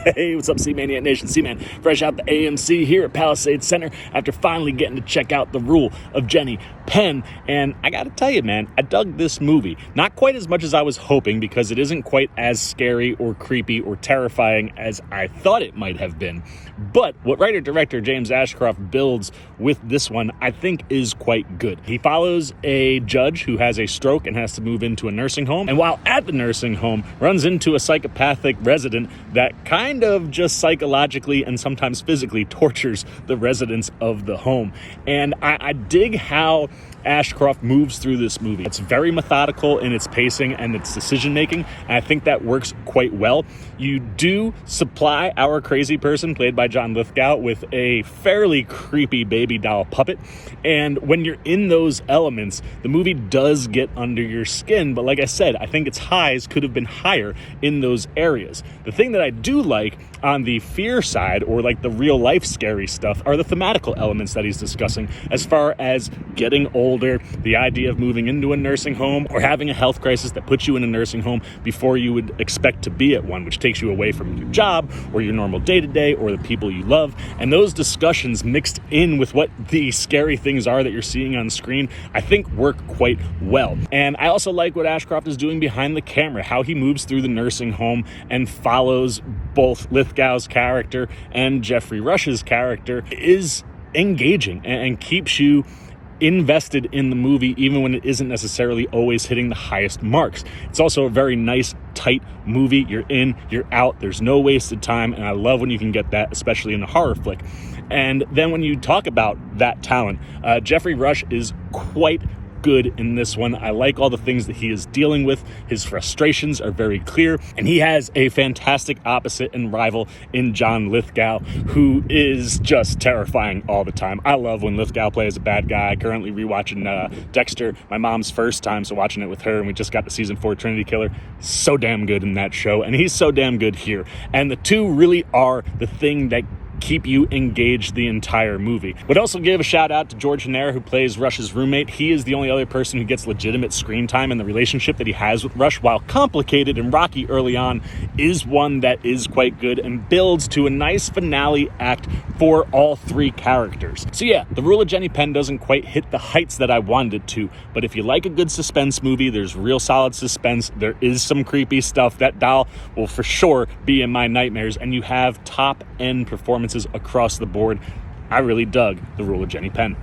Hey, what's up, C-Maniac Nation? C-Man, fresh out the AMC here at Palisades Center after finally getting to check out The Rule of Jenny Penn. And I gotta tell you, man, I dug this movie. Not quite as much as I was hoping, because it isn't quite as scary or creepy or terrifying as I thought it might have been. But what writer-director James Ashcroft builds with this one, I think, is quite good. He follows a judge who has a stroke and has to move into a nursing home. And while at the nursing home, runs into a psychopathic resident that kind of just psychologically and sometimes physically tortures the residents of the home. And I dig how Ashcroft moves through this movie. It's very methodical in its pacing and its decision making, and I think that works quite well. You do supply our crazy person, played by John Lithgow, with a fairly creepy baby doll puppet, and when you're in those elements, the movie does get under your skin, but like I said, I think its highs could have been higher in those areas. The thing that I do like on the fear side, or like the real life scary stuff, are the thematical elements that he's discussing, as far as getting older, the idea of moving into a nursing home, or having a health crisis that puts you in a nursing home before you would expect to be at one, which takes you away from your job or your normal day-to-day or the people you love. And those discussions mixed in with what the scary things are that you're seeing on screen, I think work quite well. And I also like what Ashcroft is doing behind the camera, how he moves through the nursing home and follows both Lithgow's character and Geoffrey Rush's character is engaging and keeps you invested in the movie, even when it isn't necessarily always hitting the highest marks. It's also a very nice, tight movie. You're in, you're out, there's no wasted time, and I love when you can get that, especially in a horror flick. And then when you talk about that talent, Geoffrey Rush is quite good in this one. I like all the things that he is dealing with. His frustrations are very clear, and he has a fantastic opposite and rival in John Lithgow, who is just terrifying all the time. I love when Lithgow plays a bad guy. Currently rewatching Dexter, my mom's first time, so watching it with her, and we just got to season 4 Trinity Killer. So damn good in that show, and he's so damn good here. And the two really are the thing that keep you engaged the entire movie. Would also give a shout out to George Hanera, who plays Rush's roommate. He is the only other person who gets legitimate screen time, and the relationship that he has with Rush, while complicated and rocky early on, is one that is quite good and builds to a nice finale act for all three characters. So yeah, The Rule of Jenny Penn doesn't quite hit the heights that I wanted it to, but if you like a good suspense movie, there's real solid suspense, there is some creepy stuff. That doll will for sure be in my nightmares, and you have top-end performances across the board. I really dug The Rule of Jenny Penn.